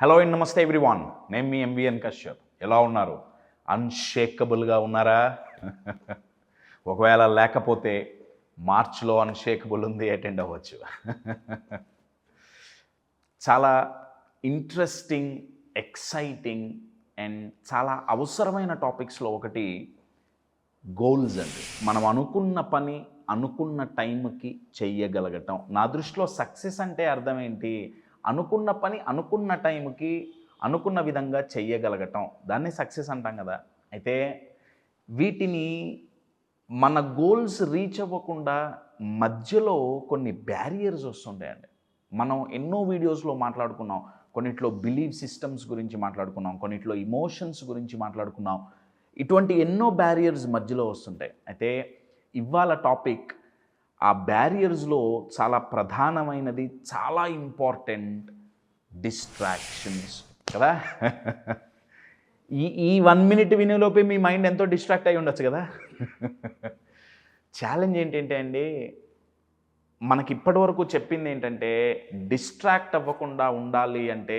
Hello and నమస్తే everyone. నేను మీ MVN Kashyap. ఎలా ఉన్నారు? అన్షేకబుల్గా ఉన్నారా? ఒకవేళ లేకపోతే మార్చ్లో అన్షేకబుల్ ఉంది, అటెండ్ అవ్వచ్చు. చాలా ఇంట్రెస్టింగ్, ఎక్సైటింగ్ అండ్ చాలా అవసరమైన టాపిక్స్లో ఒకటి గోల్స్ అండి. మనం అనుకున్న పని అనుకున్న టైంకి చెయ్యగలగటం. నా దృష్టిలో సక్సెస్ అంటే అర్థం ఏంటి? అనుకున్న పని అనుకున్న టైంకి అనుకున్న విధంగా చెయ్యగలగటం. దాన్ని సక్సెస్ అంటాం కదా. అయితే వీటిని మన గోల్స్ రీచ్ అవ్వకుండా మధ్యలో కొన్ని బ్యారియర్స్ వస్తుంటాయండి. మనం ఎన్నో వీడియోస్లో మాట్లాడుకున్నాం. కొన్నిట్లో బిలీఫ్ సిస్టమ్స్ గురించి మాట్లాడుకున్నాం, కొన్నిట్లో ఇమోషన్స్ గురించి మాట్లాడుకున్నాం. ఇటువంటి ఎన్నో బ్యారియర్స్ మధ్యలో వస్తుంటాయి. అయితే ఇవాళ టాపిక్ ఆ బ్యారియర్స్లో చాలా ప్రధానమైనది, చాలా ఇంపార్టెంట్ డిస్ట్రాక్షన్స్ కదా. ఈ 1 మినిట్ వినేలోపే మీ మైండ్ ఎంతో డిస్ట్రాక్ట్ అయి ఉండొచ్చు కదా. ఛాలెంజ్ ఏంటంటే అండి, మనకి ఇప్పటివరకు చెప్పింది ఏంటంటే డిస్ట్రాక్ట్ అవ్వకుండా ఉండాలి అంటే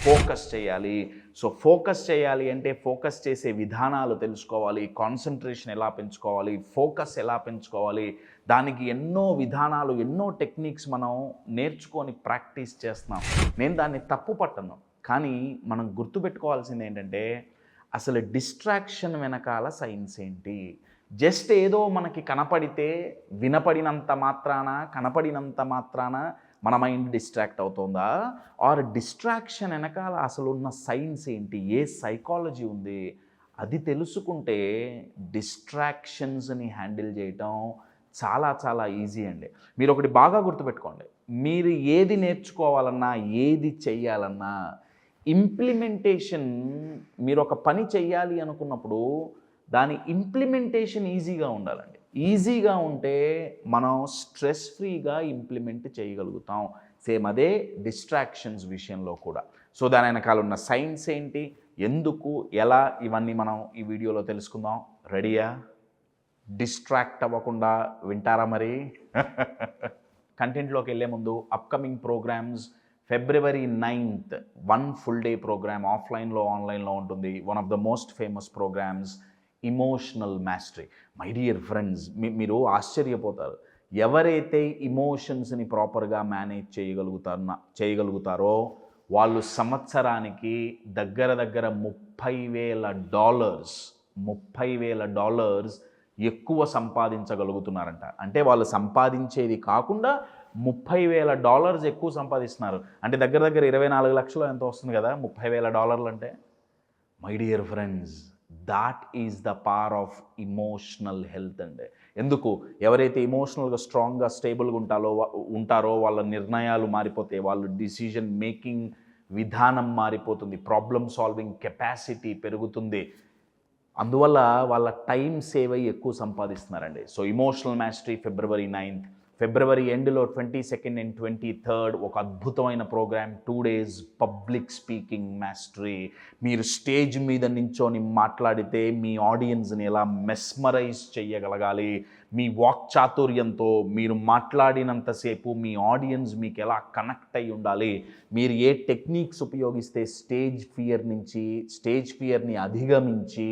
ఫోకస్ చేయాలి. సో ఫోకస్ చేయాలి అంటే ఫోకస్ చేసే విధానాలు తెలుసుకోవాలి, కాన్సన్ట్రేషన్ ఎలా పెంచుకోవాలి, ఫోకస్ ఎలా పెంచుకోవాలి, దానికి ఎన్నో విధానాలు, ఎన్నో టెక్నిక్స్ మనం నేర్చుకొని ప్రాక్టీస్ చేస్తున్నాం. నేను దాన్ని తప్పు పట్టను, కానీ మనం గుర్తుపెట్టుకోవాల్సింది ఏంటంటే అసలు డిస్ట్రాక్షన్ వెనకాల సైన్స్ ఏంటి. జస్ట్ ఏదో మనకి కనపడితే, వినపడినంత మాత్రాన, కనపడినంత మాత్రాన మన మైండ్ డిస్ట్రాక్ట్ అవుతుందా? ఆర్ డిస్ట్రాక్షన్ వెనకాల అసలు ఉన్న సైన్స్ ఏంటి, ఏ సైకాలజీ ఉంది, అది తెలుసుకుంటే డిస్ట్రాక్షన్స్ని హ్యాండిల్ చేయటం చాలా చాలా ఈజీ అండి. మీరు ఒకటి బాగా గుర్తుపెట్టుకోండి, మీరు ఏది నేర్చుకోవాలన్నా, ఏది చెయ్యాలన్నా ఇంప్లిమెంటేషన్, మీరు ఒక పని చెయ్యాలి అనుకున్నప్పుడు దాని ఇంప్లిమెంటేషన్ ఈజీగా ఉండాలండి. ఈజీగా ఉంటే మనం స్ట్రెస్ ఫ్రీగా ఇంప్లిమెంట్ చేయగలుగుతాం. సేమ్ అదే డిస్ట్రాక్షన్స్ విషయంలో కూడా. సో దాని వెనకాల ఉన్న సైన్స్ ఏంటి, ఎందుకు, ఎలా, ఇవన్నీ మనం ఈ వీడియోలో తెలుసుకుందాం. రెడీయా? డిస్ట్రాక్ట్ అవ్వకుండా వింటారా మరి? కంటెంట్లోకి వెళ్ళే ముందు upcoming programmes February 9th 1 full day program ఆఫ్లైన్లో ఆన్లైన్లో ఉంటుంది. One of the most famous programmes emotional mastery. My dear friends, ఆశ్చర్యపోతారు. ఎవరైతే ఇమోషన్స్ని ప్రాపర్గా మేనేజ్ చేయగలుగుతారో వాళ్ళు సంవత్సరానికి దగ్గర దగ్గర $30,000 ఎక్కువ సంపాదించగలుగుతున్నారంట. అంటే వాళ్ళు సంపాదించేది కాకుండా $30,000 ఎక్కువ సంపాదిస్తున్నారు. అంటే దగ్గర దగ్గర 24 లక్షలు ఎంతో వస్తుంది కదా $30,000 అంటే. My dear friends, that is the power of emotional health అండి. ఎందుకు? ఎవరైతే ఇమోషనల్గా స్ట్రాంగ్గా స్టేబుల్గా ఉంటారో వాళ్ళ నిర్ణయాలు మారిపోతాయి, వాళ్ళ డిసిజన్ మేకింగ్ విధానం మారిపోతుంది, ప్రాబ్లమ్ సాల్వింగ్ కెపాసిటీ పెరుగుతుంది. అందువల్ల వాళ్ళ టైం సేవ్ అయ్యి ఎక్కువ సంపాదిస్తున్నారండి. So emotional mastery February 9th. ఫిబ్రవరి ఎండ్లో 22nd and 23rd ఒక అద్భుతమైన program, 2 days public speaking mastery. మీరు స్టేజ్ మీద నించొని మాట్లాడితే మీ ఆడియన్స్ని ఎలా మెస్మరైజ్ చేయగలగాలి, మీ వాక్ చాతుర్యంతో మీరు మాట్లాడినంతసేపు మీ ఆడియన్స్ మీకు ఎలా కనెక్ట్ అయి ఉండాలి, మీరు ఏ టెక్నిక్స్ ఉపయోగిస్తే స్టేజ్ ఫియర్ని అధిగమించి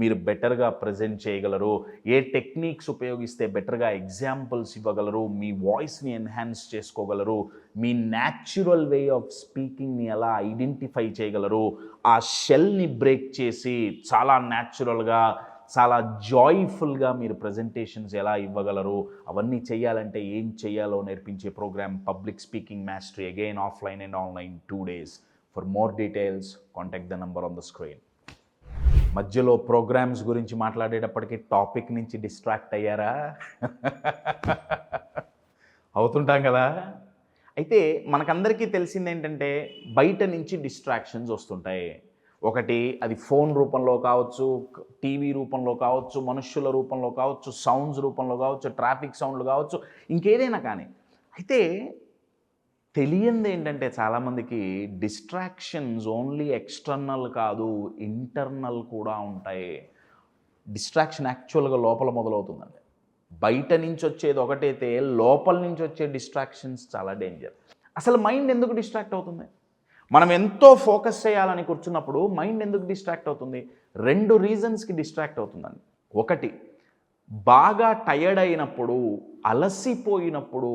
మీరు బెటర్గా ప్రజెంట్ చేయగలరు, ఏ టెక్నిక్స్ ఉపయోగిస్తే బెటర్గా ఎగ్జాంపుల్స్ ఇవ్వగలరు, మీ వాయిస్ని ఎన్హాన్స్ చేసుకోగలరు, మీ న్యాచురల్ వే ఆఫ్ స్పీకింగ్ని ఎలా ఐడెంటిఫై చేయగలరు, ఆ షెల్ని బ్రేక్ చేసి చాలా న్యాచురల్గా, చాలా జాయ్ఫుల్గా మీరు ప్రజెంటేషన్స్ ఎలా ఇవ్వగలరు, అవన్నీ చేయాలంటే ఏం చేయాలో నేర్పించే programme public speaking mastery. Again offline and online 2 days. For more details contact the number on the screen. మధ్యలో ప్రోగ్రామ్స్ గురించి మాట్లాడేటప్పటికీ టాపిక్ నుంచి డిస్ట్రాక్ట్ అయ్యారా? అవుతుంటాం కదా. అయితే మనకందరికీ తెలిసింది ఏంటంటే బయట నుంచి డిస్ట్రాక్షన్స్ వస్తుంటాయి. ఒకటి అది ఫోన్ రూపంలో కావచ్చు, టీవీ రూపంలో కావచ్చు, మనుష్యుల రూపంలో కావచ్చు, సౌండ్స్ రూపంలో కావచ్చు, ట్రాఫిక్ సౌండ్లు కావచ్చు, ఇంకేదైనా కానీ. అయితే తెలియంది ఏంటంటే చాలామందికి డిస్ట్రాక్షన్స్ ఓన్లీ ఎక్స్టర్నల్ కాదు, ఇంటర్నల్ కూడా ఉంటాయి. డిస్ట్రాక్షన్ యాక్చువల్గా లోపల మొదలవుతుందండి. బయట నుంచి వచ్చేది ఒకటైతే లోపల నుంచి వచ్చే డిస్ట్రాక్షన్స్ చాలా డేంజర్. అసలు మైండ్ ఎందుకు డిస్ట్రాక్ట్ అవుతుంది? మనం ఎంతో ఫోకస్ చేయాలని కూర్చున్నప్పుడు మైండ్ ఎందుకు డిస్ట్రాక్ట్ అవుతుంది? 2 రీజన్స్కి డిస్ట్రాక్ట్ అవుతుందండి. ఒకటి, బాగా టయర్డ్ అయినప్పుడు, అలసిపోయినప్పుడు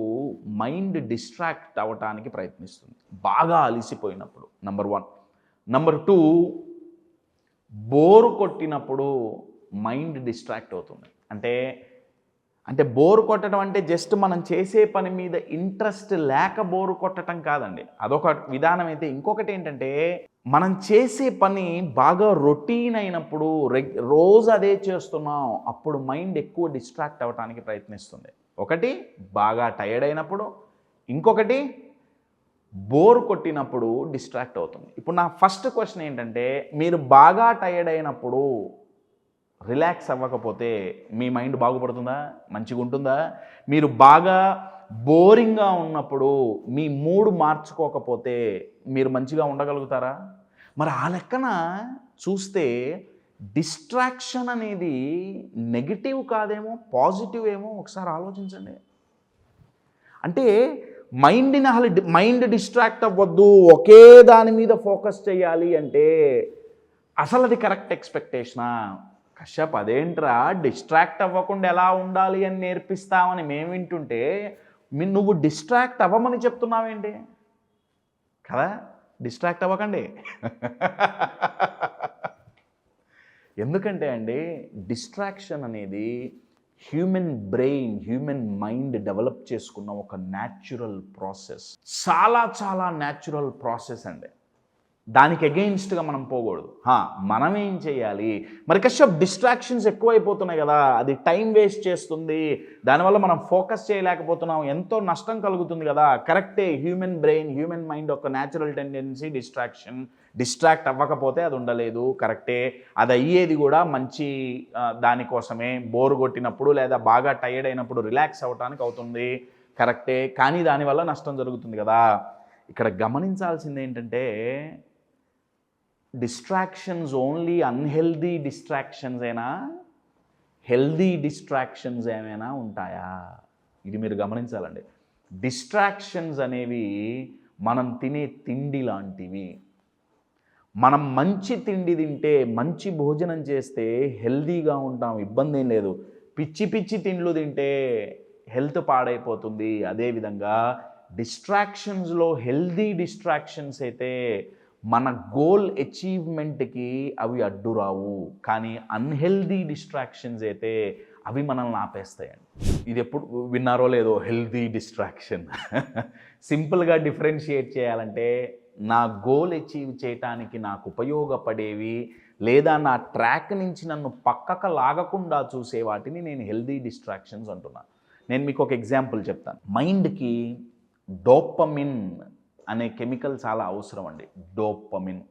మైండ్ డిస్ట్రాక్ట్ అవ్వటానికి ప్రయత్నిస్తుంది. బాగా అలసిపోయినప్పుడు నంబర్ 1. నంబర్ 2, బోరు కొట్టినప్పుడు మైండ్ డిస్ట్రాక్ట్ అవుతుంది. అంటే బోరు కొట్టడం అంటే జస్ట్ మనం చేసే పని మీద ఇంట్రెస్ట్ లేక బోరు కొట్టడం కాదండి. అదొక విధానం అయితే, ఇంకొకటి ఏంటంటే మనం చేసే పని బాగా రొటీన్ అయినప్పుడు, రోజు అదే చేస్తున్నాం, అప్పుడు మైండ్ ఎక్కువ డిస్ట్రాక్ట్ అవ్వడానికి ప్రయత్నిస్తుంది. ఒకటి బాగా టైర్డ్ అయినప్పుడు, ఇంకొకటి బోర్ కొట్టినప్పుడు డిస్ట్రాక్ట్ అవుతుంది. ఇప్పుడు నా ఫస్ట్ క్వశ్చన్ ఏంటంటే, మీరు బాగా టైర్డ్ అయినప్పుడు రిలాక్స్ అవ్వకపోతే మీ మైండ్ బాగుపడుతుందా? మంచిగా ఉంటుందా? మీరు బాగా బోరింగ్గా ఉన్నప్పుడు మీ మూడ్ మార్చుకోకపోతే మీరు మంచిగా ఉండగలుగుతారా? మరి ఆ లెక్కన చూస్తే డిస్ట్రాక్షన్ అనేది నెగిటివ్ కాదేమో, పాజిటివ్ ఏమో ఒకసారి ఆలోచించండి. అంటే మైండ్ డిస్ట్రాక్ట్ అవ్వద్దు, ఒకే దాని మీద ఫోకస్ చేయాలి అంటే అసలు అది కరెక్ట్ ఎక్స్పెక్టేషనా? కశ్యప్ అదేంట్రా డిస్ట్రాక్ట్ అవ్వకుండా ఎలా ఉండాలి అని నేర్పిస్తామని మేము వింటుంటే నువ్వు డిస్ట్రాక్ట్ అవ్వమని చెప్తున్నావేంటి? కదా, డిస్ట్రాక్ట్ అవ్వకండి. ఎందుకంటే అండి, డిస్ట్రాక్షన్ అనేది human brain, human mind develop చేసుకున్న ఒక న్యాచురల్ ప్రాసెస్. చాలా చాలా న్యాచురల్ ప్రాసెస్ అండి. దానికి అగెయిన్స్ట్గా మనం పోకూడదు. మనం ఏం చేయాలి మరి? కశ్యప్ డిస్ట్రాక్షన్స్ ఎక్కువైపోతున్నాయి కదా, అది టైం వేస్ట్ చేస్తుంది, దానివల్ల మనం ఫోకస్ చేయలేకపోతున్నాం, ఎంతో నష్టం కలుగుతుంది కదా. కరెక్టే, హ్యూమన్ బ్రెయిన్, హ్యూమన్ మైండ్ ఒక న్యాచురల్ టెండెన్సీ డిస్ట్రాక్ట్ అవ్వకపోతే అది ఉండలేదు. కరెక్టే, అది అయ్యేది కూడా మంచి దానికోసమే. బోరు కొట్టినప్పుడు లేదా బాగా టైర్డ్ అయినప్పుడు రిలాక్స్ అవ్వటానికి అవుతుంది. కరెక్టే, కానీ దానివల్ల నష్టం జరుగుతుంది కదా. ఇక్కడ గమనించాల్సింది ఏంటంటే, డిస్ట్రాక్షన్స్ ఓన్లీ అన్హెల్దీ డిస్ట్రాక్షన్స్ అయినా, హెల్దీ డిస్ట్రాక్షన్స్ ఏమైనా ఉంటాయా? ఇది మీరు గమనించాలండి. డిస్ట్రాక్షన్స్ అనేవి మనం తినే తిండి లాంటివి. మనం మంచి తిండి తింటే, మంచి భోజనం చేస్తే హెల్దీగా ఉంటాం, ఇబ్బంది ఏం లేదు. పిచ్చి పిచ్చి తిండ్లు తింటే హెల్త్ పాడైపోతుంది. అదేవిధంగా డిస్ట్రాక్షన్స్లో హెల్దీ డిస్ట్రాక్షన్స్ అయితే మన గోల్ అచీవ్మెంట్కి అవి అడ్డు రావు, కానీ అన్హెల్దీ డిస్ట్రాక్షన్స్ అయితే అవి మనల్ని ఆపేస్తాయండి. ఇది ఎప్పుడు విన్నారో లేదో, హెల్దీ డిస్ట్రాక్షన్. సింపుల్గా డిఫరెన్షియేట్ చేయాలంటే, నా గోల్ అచీవ్ చేయటానికి నాకు ఉపయోగపడేవి లేదా నా ట్రాక్ నుంచి నన్ను పక్కకు లాగకుండా చూసే వాటిని నేను హెల్దీ డిస్ట్రాక్షన్స్ అంటున్నాను. నేను మీకు ఒక ఎగ్జాంపుల్ చెప్తాను. మైండ్కి డోపమిన్ అనే కెమికల్ చాలా అవసరం అండి. డోపమిన్.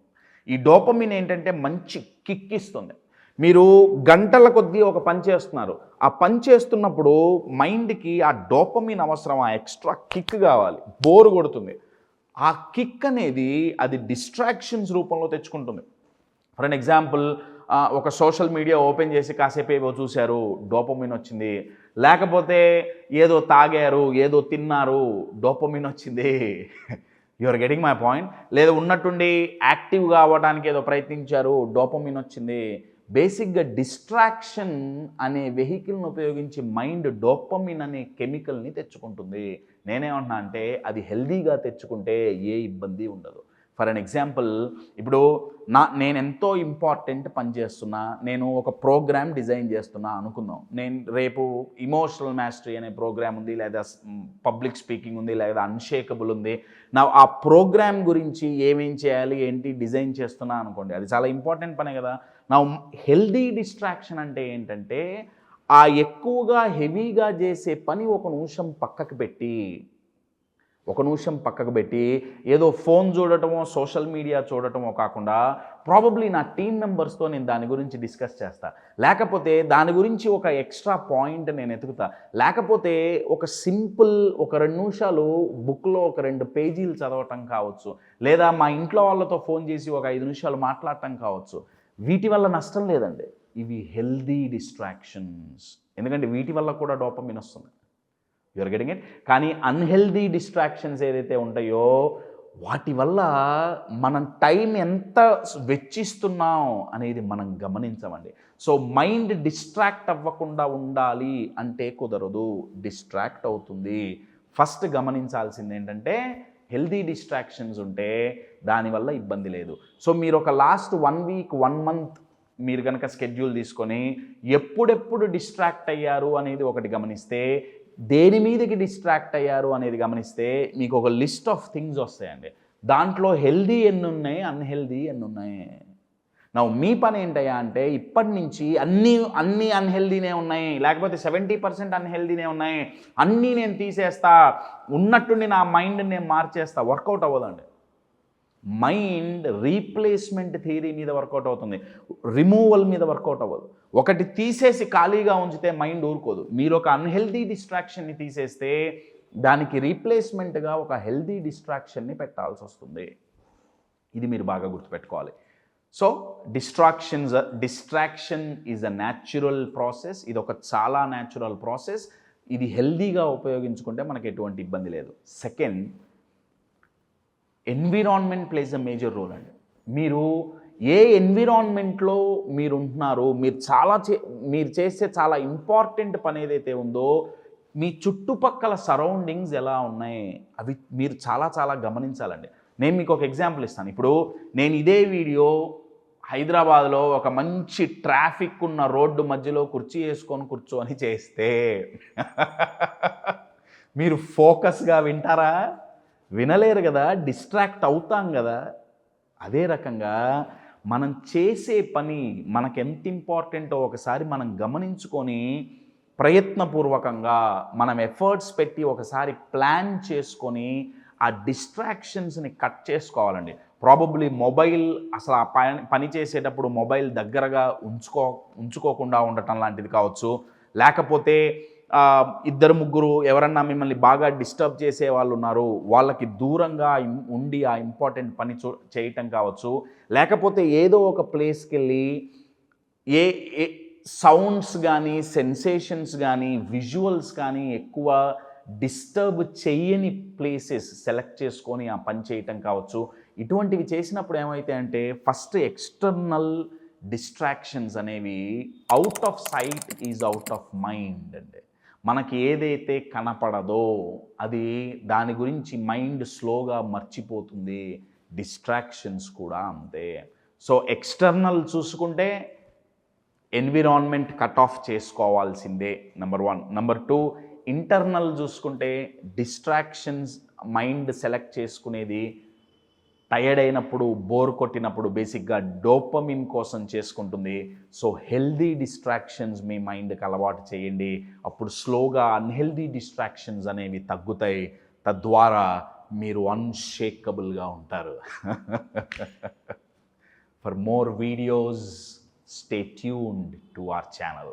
ఈ డోపమిన్ ఏంటంటే మంచి కిక్ ఇస్తుంది. మీరు గంటల కొద్దీ ఒక పని చేస్తున్నారు, ఆ పని చేస్తున్నప్పుడు మైండ్కి ఆ డోపమిన్ అవసరం, ఆ ఎక్స్ట్రా కిక్ కావాలి, బోరు కొడుతుంది. ఆ కిక్ అనేది అది డిస్ట్రాక్షన్స్ రూపంలో తెచ్చుకుంటుంది. ఫర్ అన్ ఎగ్జాంపుల్, ఒక సోషల్ మీడియా ఓపెన్ చేసి కాసేపు ఏవో చూశారు, డోపమిన్ వచ్చింది. లేకపోతే ఏదో తాగారు, ఏదో తిన్నారు, డోపమిన్ వచ్చింది. You are getting my point? లేదా ఉన్నట్టుండి యాక్టివ్గా అవ్వడానికి ఏదో ప్రయత్నించారు, డోపమిన్ వచ్చింది. బేసిక్గా డిస్ట్రాక్షన్ అనే వెహికల్ని ఉపయోగించి మైండ్ డోపమిన్ అనే కెమికల్ని తెచ్చుకుంటుంది. నేనేమంటున్నా అంటే, అది హెల్దీగా తెచ్చుకుంటే ఏ ఇబ్బంది ఉండదు. ఫర్ అన్ ఎగ్జాంపుల్, ఇప్పుడు నేను ఎంతో ఇంపార్టెంట్ పని చేస్తున్నా, నేను ఒక ప్రోగ్రామ్ డిజైన్ చేస్తున్నా అనుకుందాం. నేను రేపు ఇమోషనల్ మాస్టరీ అనే ప్రోగ్రామ్ ఉంది, లేదా పబ్లిక్ స్పీకింగ్ ఉంది, లేదా అన్షేకబుల్ ఉంది. ఆ ప్రోగ్రామ్ గురించి ఏమేం చేయాలి ఏంటి డిజైన్ చేస్తున్నా అనుకోండి, అది చాలా ఇంపార్టెంట్ పనే కదా. హెల్దీ డిస్ట్రాక్షన్ అంటే ఏంటంటే, ఆ ఎక్కువగా హెవీగా చేసే పని ఒక నిమిషం పక్కకు పెట్టి ఏదో ఫోన్ చూడటమో సోషల్ మీడియా చూడటమో కాకుండా, ప్రాబబ్లీ నా టీం మెంబర్స్తో నేను దాని గురించి డిస్కస్ చేస్తా, లేకపోతే దాని గురించి ఒక ఎక్స్ట్రా పాయింట్ నేను ఎతుకుతా, లేకపోతే ఒక సింపుల్ ఒక 2 నిమిషాలు బుక్లో ఒక 2 పేజీలు చదవటం కావచ్చు, లేదా మా ఇంట్లో వాళ్ళతో ఫోన్ చేసి ఒక 5 నిమిషాలు మాట్లాడటం కావచ్చు. వీటి వల్ల నష్టం లేదండి. ఇవి హెల్దీ డిస్ట్రాక్షన్స్. ఎందుకంటే వీటి వల్ల కూడా డోపమిన్ వస్తుంది. You are getting it? కానీ అన్హెల్దీ డిస్ట్రాక్షన్స్ ఏదైతే ఉంటాయో, వాటి వల్ల మనం టైం ఎంత వెచ్చిస్తున్నాం అనేది మనం గమనించమండి. సో మైండ్ డిస్ట్రాక్ట్ అవ్వకుండా ఉండాలి అంటే కుదరదు, డిస్ట్రాక్ట్ అవుతుంది. ఫస్ట్ గమనించాల్సింది ఏంటంటే హెల్దీ డిస్ట్రాక్షన్స్ ఉంటే దానివల్ల ఇబ్బంది లేదు. సో మీరు ఒక లాస్ట్ 1 వీక్ 1 మంత్ మీరు కనుక స్కెడ్యూల్ తీసుకొని ఎప్పుడెప్పుడు డిస్ట్రాక్ట్ అయ్యారు అనేది ఒకటి గమనిస్తే, దేని మీదకి డిస్ట్రాక్ట్ అయ్యారు అనేది గమనిస్తే మీకు ఒక లిస్ట్ ఆఫ్ థింగ్స్ వస్తాయండి. దాంట్లో హెల్దీ ఎన్ని ఉన్నాయి, అన్హెల్దీ ఎన్ని ఉన్నాయి. మీ పని ఏంటయ్యా అంటే ఇప్పటి నుంచి అన్నీ అన్హెల్దీనే ఉన్నాయి, లేకపోతే 70% అన్హెల్దీనే ఉన్నాయి, అన్నీ నేను తీసేస్తా, ఉన్నట్టుండి నా మైండ్ని నేను మార్చేస్తా. వర్కౌట్ అవ్వదండి. మైండ్ రీప్లేస్మెంట్ థియరీ మీద వర్కౌట్ అవుతుంది, రిమూవల్ మీద వర్కౌట్ అవ్వదు. ఒకటి తీసేసి ఖాళీగా ఉంచితే మైండ్ ఊరుకోదు. మీరు ఒక అన్హెల్దీ డిస్ట్రాక్షన్ని తీసేస్తే దానికి రీప్లేస్మెంట్గా ఒక హెల్దీ డిస్ట్రాక్షన్ని పెట్టాల్సి వస్తుంది. ఇది మీరు బాగా గుర్తుపెట్టుకోవాలి. So distraction is a natural process. ఇది ఒక చాలా న్యాచురల్ ప్రాసెస్. ఇది హెల్దీగా ఉపయోగించుకుంటే మనకు ఎటువంటి ఇబ్బంది లేదు. Second, environment plays a major role అండి. మీరు ఏ ఎన్విరాన్మెంట్లో మీరు ఉంటున్నారో, మీరు చేసే చాలా ఇంపార్టెంట్ పని ఏదైతే ఉందో, మీ చుట్టుపక్కల సరౌండింగ్స్ ఎలా ఉన్నాయి అవి మీరు చాలా గమనించాలండి. నేను మీకు ఒక ఎగ్జాంపుల్ ఇస్తాను. ఇప్పుడు నేను ఇదే వీడియో హైదరాబాద్లో ఒక మంచి ట్రాఫిక్ ఉన్న రోడ్డు మధ్యలో కుర్చీ వేసుకొని కూర్చొని చేస్తే మీరు ఫోకస్గా వింటారా? వినలేరు కదా, డిస్ట్రాక్ట్ అవుతాం కదా. అదే రకంగా మనం చేసే పని మనకెంత ఇంపార్టెంటో ఒకసారి మనం గమనించుకొని ప్రయత్నపూర్వకంగా మనం ఎఫర్ట్స్ పెట్టి ఒకసారి ప్లాన్ చేసుకొని ఆ డిస్ట్రాక్షన్స్ని కట్ చేసుకోవాలండి. ప్రాబబ్లీ మొబైల్ అసలు ఆ పని చేసేటప్పుడు మొబైల్ దగ్గరగా ఉంచుకోకుండా ఉండటం లాంటిది కావచ్చు, లేకపోతే 2-3 ఎవరన్నా మిమ్మల్ని బాగా డిస్టర్బ్ చేసే వాళ్ళు ఉన్నారు, వాళ్ళకి దూరంగా ఉండి ఆ ఇంపార్టెంట్ పని చేయటం కావచ్చు, లేకపోతే ఏదో ఒక ప్లేస్కి వెళ్ళి ఏ సౌండ్స్ కానీ, సెన్సేషన్స్ కానీ, విజువల్స్ కానీ ఎక్కువ డిస్టర్బ్ చెయ్యని ప్లేసెస్ సెలెక్ట్ చేసుకొని ఆ పని చేయటం కావచ్చు. ఇటువంటివి చేసినప్పుడు ఏమైతే అంటే ఫస్ట్ ఎక్స్టర్నల్ డిస్ట్రాక్షన్స్ అనేవి out of sight is out of mind అండి. మనకి ఏదైతే కనపడదో అది దాని గురించి మైండ్ స్లోగా మర్చిపోతుంది. డిస్ట్రాక్షన్స్ కూడా అంతే. సో ఎక్స్టర్నల్ చూసుకుంటే ఎన్విరాన్మెంట్ కట్ ఆఫ్ చేసుకోవాల్సిందే, నెంబర్ 1. నెంబర్ 2, ఇంటర్నల్ చూసుకుంటే డిస్ట్రాక్షన్స్ మైండ్ సెలెక్ట్ చేసుకునేది టైర్డ్ అయినప్పుడు, బోర్ కొట్టినప్పుడు బేసిక్గా డోపమిన్ కోసం చేసుకుంటుంది. సో హెల్దీ డిస్ట్రాక్షన్స్ మీ మైండ్కి అలవాటు చేయండి. అప్పుడు స్లోగా అన్హెల్దీ డిస్ట్రాక్షన్స్ అనేవి తగ్గుతాయి. తద్వారా మీరు అన్షేకబుల్గా ఉంటారు. For more videos, stay tuned to our channel.